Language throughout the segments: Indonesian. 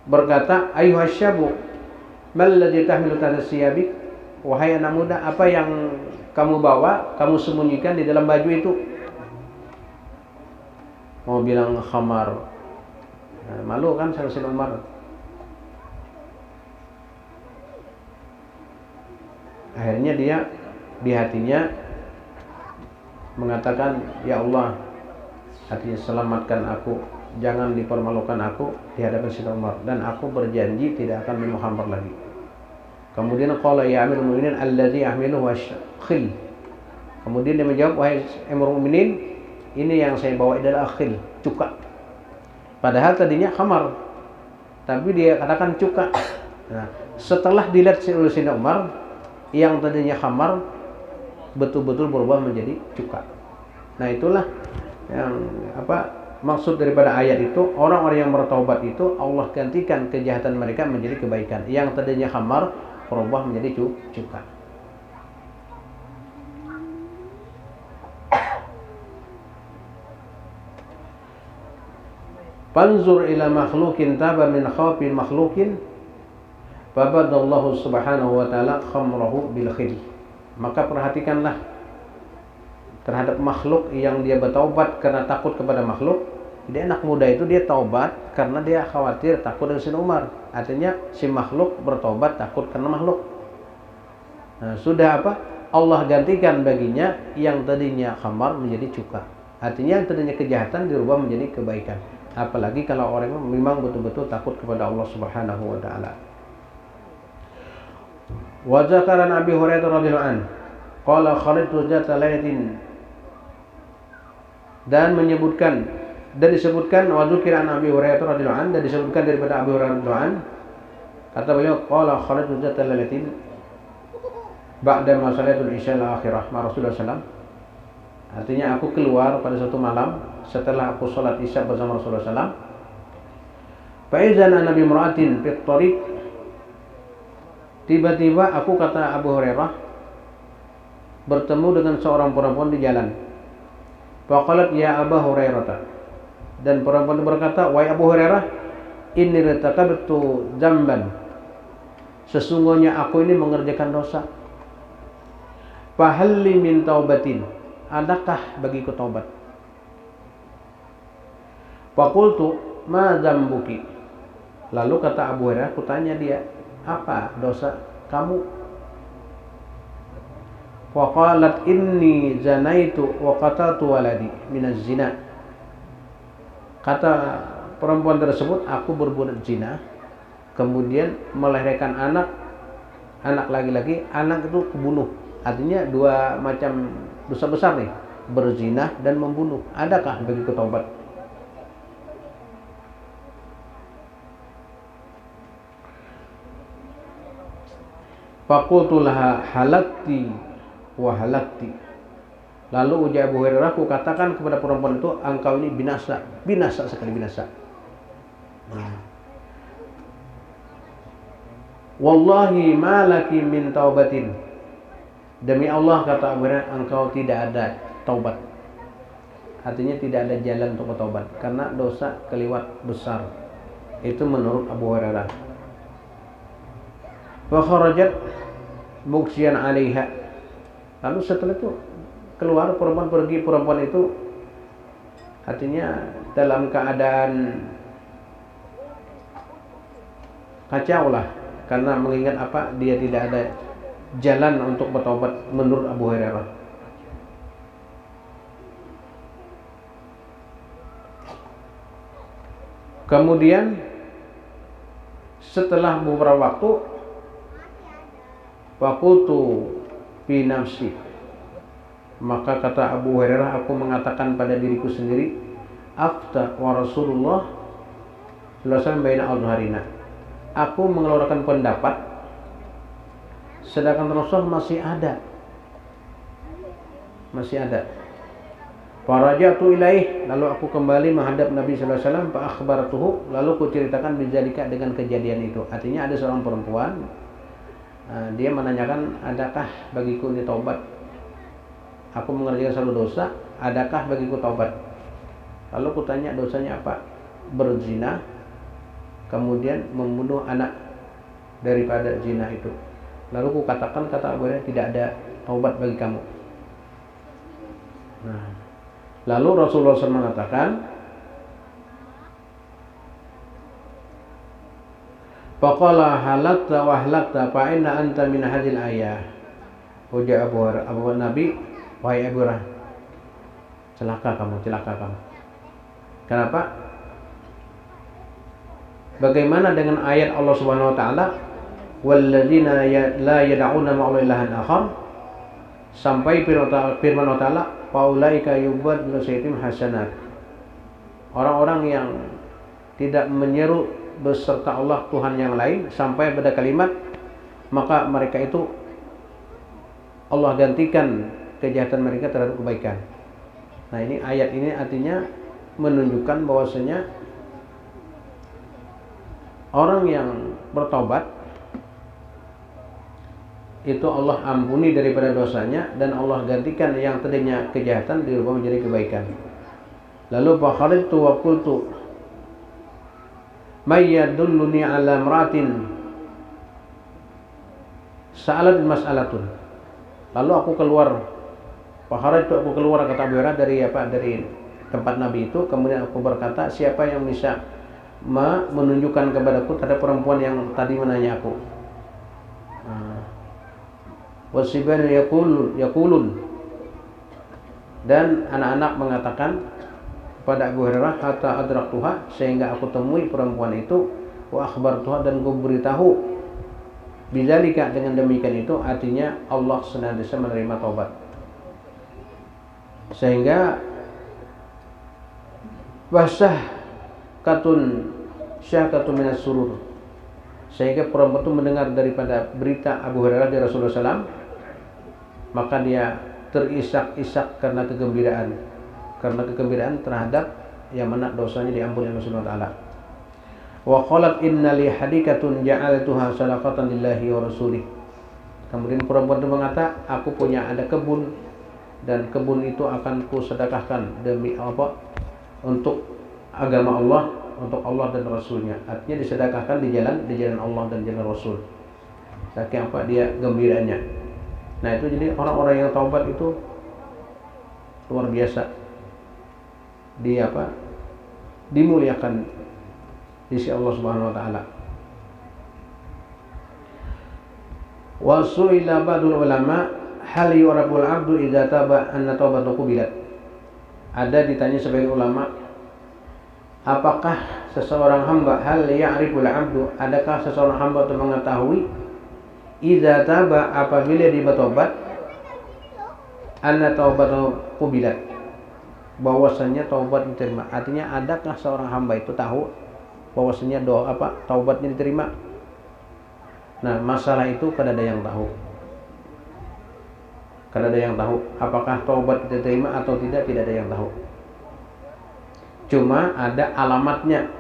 berkata, "Ayyuhasyabu, mal ladzi tahmilu tahta siyabik?" Wahai anak muda, apa yang kamu bawa, kamu sembunyikan di dalam baju itu? Mau bilang khamar. Nah, malu kan Sayyidina Umar. Akhirnya dia di hatinya mengatakan, "Ya Allah, artinya selamatkan aku, jangan dipermalukan aku di hadapan Sayyidina Umar, dan aku berjanji tidak akan minum khamr lagi." Kemudian qala ya Amirul Mukminin allazi ahmiluhu khil. Kemudian dia menjawab, "Wahai Amirul Mukminin, ini yang saya bawa adalah khil, cuka." Padahal tadinya khamar, tapi dia katakan cuka. Nah, setelah dilihat oleh Sayyidina Umar, yang tadinya khamar betul-betul berubah menjadi cuka. Nah, itulah yang maksud daripada ayat itu. Orang-orang yang bertaubat itu Allah gantikan kejahatan mereka menjadi kebaikan. Yang tadinya khamar berubah menjadi cuka. Fanzur ila makhlukin taba min khawfin makhlukin fabadallahu subhanahu wa ta'ala khamrahu bil khil. Maka perhatikanlah terhadap makhluk yang dia bertaubat karena takut kepada makhluk. Jadi anak muda itu dia taubat karena dia khawatir takut dengan Sayyidina Umar. Artinya si makhluk bertaubat takut karena makhluk. Nah, sudah Allah gantikan baginya yang tadinya khamar menjadi cuka. Artinya yang tadinya kejahatan dirubah menjadi kebaikan. Apalagi kalau orang memang betul-betul takut kepada Allah Subhanahu wa taala. Wa zakara Abi Hurairah radhiyallahu anhu qala kharajtu zata lailatin, dan disebutkan wa dzukira an Abi Hurairah radhiyallahu anhu, dan disebutkan daripada Abi Hurairah radhiyallahu anhu, kata beliau qala kharajtu zata lailatin ba'da ma salatul isya al-akhirah ma Rasulullah sallallahu. Artinya aku keluar pada suatu malam setelah aku salat isya bersama Rasulullah sallallahu. Fa idzan ana bi imra'atin fit tariq, tiba-tiba aku, kata Abu Hurairah, bertemu dengan seorang perempuan di jalan. Faqalat ya Abu Hurairah, dan perempuan itu berkata, "Wahai Abu Hurairah, inni irtakabtu dzamban, sesungguhnya aku ini mengerjakan dosa. Fahalli min taubatin, adakah bagiku taubat?" Faqultu ma dzambuki, lalu kata Abu Hurairah, aku tanya dia, apa dosa kamu? Faqalat inni zanaitu wa qataltu waladi minaz zina. Kata perempuan tersebut, aku berbuat zina, kemudian melahirkan anak laki-laki, anak itu kebunuh. Artinya dua macam dosa besar nih, berzina dan membunuh. Adakah bagiku taubat? Faqultu laha halakti wa halakti. Lalu ujar Abu Hurairah, aku katakan kepada perempuan itu, engkau ini binasa, binasa sekali binasa. Wallahi ma laki min taubatin, demi Allah, kata Abu Hurairah, engkau tidak ada taubat. Artinya tidak ada jalan untuk bertaubat karena dosa keliwat besar. Itu menurut Abu Hurairah. Wa kharajat mughsyan 'alaiha. Lalu setelah itu keluar perempuan itu artinya dalam keadaan kacau lah, karena mengingat dia tidak ada jalan untuk bertobat menurut Abu Hurairah. Kemudian setelah beberapa waktu, waqultu fi nafsi, maka kata Abu Hurairah, aku mengatakan pada diriku sendiri, afta wa Rasulullah sallallahu alaihi wasallam baina azharina, aku mengeluarkan pendapat sedangkan Rasul masih ada. Farajatu ilaih, lalu aku kembali menghadap Nabi sallallahu alaihi wasallam, fa akhbaratuhu, lalu ku ceritakan bidzalika, dengan kejadian itu. Artinya ada seorang perempuan, dia menanyakan, adakah bagiku ini taubat? Aku mengerjakan satu dosa, adakah bagiku taubat? Lalu ku tanya, dosanya apa? Berzina kemudian membunuh anak daripada zina itu. Lalu ku katakan, kata Abu Hurairah, tidak ada taubat bagi kamu. Nah, lalu Rasulullah SAW mengatakan, faqala halakta wa halakta fa inna anta min hadhil ayah. Ujar Abu Nabi, wahai Abu Hurairah, celaka kamu. Kenapa? Bagaimana dengan ayat Allah Subhanahu wa taala, walladzina la yad'una ma'a ilahan akhar, sampai firman Allah taala, faulaika yubaddilu sayyi'atihim hasanat. Orang-orang yang tidak menyeru beserta Allah Tuhan yang lain sampai pada kalimat, maka mereka itu Allah gantikan kejahatan mereka terhadap kebaikan. Nah, ini ayat ini artinya menunjukkan bahwasanya orang yang bertobat itu Allah ampuni daripada dosanya dan Allah gantikan yang tadinya kejahatan dirubah menjadi kebaikan. Lalu fakhartu wa qultu may yadulluni ala imratin sa'alat mas'alatun. Lalu aku keluar kata Abu Hurairah dari tempat Nabi itu, kemudian aku berkata, siapa yang bisa menunjukkan kepadaku terhadap perempuan yang tadi menanya aku. Wasiban yaqulun, dan anak-anak mengatakan kepada Abu Hurairah, hatta adraktuha, sehingga aku temui perempuan itu, wa akhbartuha, dan aku beritahu. Bidzalika, dengan demikian itu artinya Allah senantiasa menerima taubat. Sehingga basah katun syahkatun minas surur, sehingga perempuan itu mendengar daripada berita Abu Hurairah dari Rasulullah SAW, maka dia terisak-isak karena kegembiraan terhadap yang mana dosanya diampuni oleh Allah Subhanahu wa taala. Wa qalat inna li hadikatun ja'altuha sadaqatan lillahi wa rasulih. Kemudian perempuan itu mengata, aku punya ada kebun, dan kebun itu akan kusedekahkan demi apa? Untuk agama Allah, untuk Allah dan Rasulnya. Artinya disedekahkan di jalan Allah dan jalan Rasul. Saking apa dia gembiranya. Nah, itu jadi orang-orang yang taubat itu luar biasa. Dimuliakan di sisi Allah Subhanahu wa taala. Wa su'ila ba'dul ulama hal yurabul 'abdu idza taba anna taubatu qubilat. Ada ditanya sebagian ulama, apakah seseorang hamba, hal ya'riful 'abdu, adakah seseorang hamba itu mengetahui idza taba, apabila dia bertobat, anna taubatu qubilat, bahwasanya taubat diterima. Artinya adakah seorang hamba itu tahu bahwasanya taubatnya diterima? Nah, masalah itu kada ada yang tahu. Apakah taubat diterima atau tidak ada yang tahu. Cuma ada alamatnya.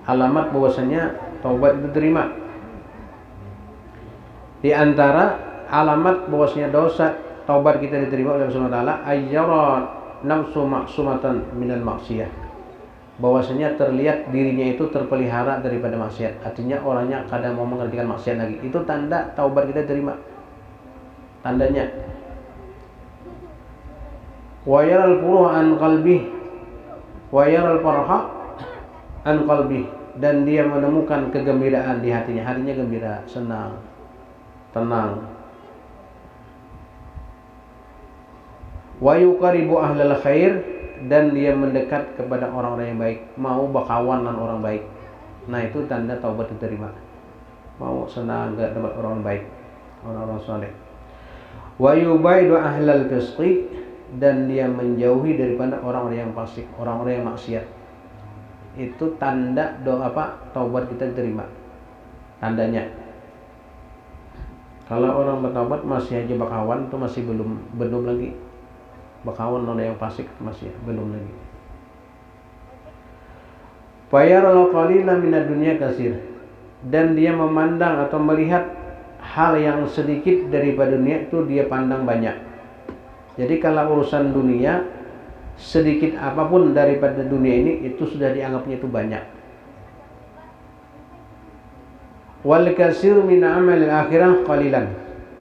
Alamat bahwasanya taubat diterima. Di antara alamat bahwasanya taubat kita diterima oleh Allah Subhanahu wa taala, ayyara nafsu maksumatan minal maksiyah, bahwasanya terlihat dirinya itu terpelihara daripada maksiat. Artinya orangnya kadang mau mengerjakan maksiat lagi. Itu tanda taubat kita terima. Tandanya. Wa yaral furuha an qalbi wa yaral farha an qalbi, dan dia menemukan kegembiraan di hatinya. Hatinya gembira, senang, tenang. Wa yuqaribu ahlal khair, dan dia mendekat kepada orang-orang yang baik, mau berkawan dengan orang baik. Nah, itu tanda taubat diterima. Mau senang enggak dapat orang baik, orang-orang saleh. Wa yubaidu ahlal fisqi, dan dia menjauhi daripada orang-orang yang fasik, orang-orang yang maksiat. Itu tanda taubat kita diterima. Tandanya. Kalau orang bertaubat masih aja berkawan, itu masih belum lagi. Berkawan oleh yang fasik masih belum lagi. Fayaral qalila minad dunya katsir, dan dia memandang atau melihat hal yang sedikit daripada dunia itu dia pandang banyak. Jadi kalau urusan dunia, sedikit apapun daripada dunia ini itu sudah dianggapnya itu banyak. wal katsir min amalil akhirah qalilan.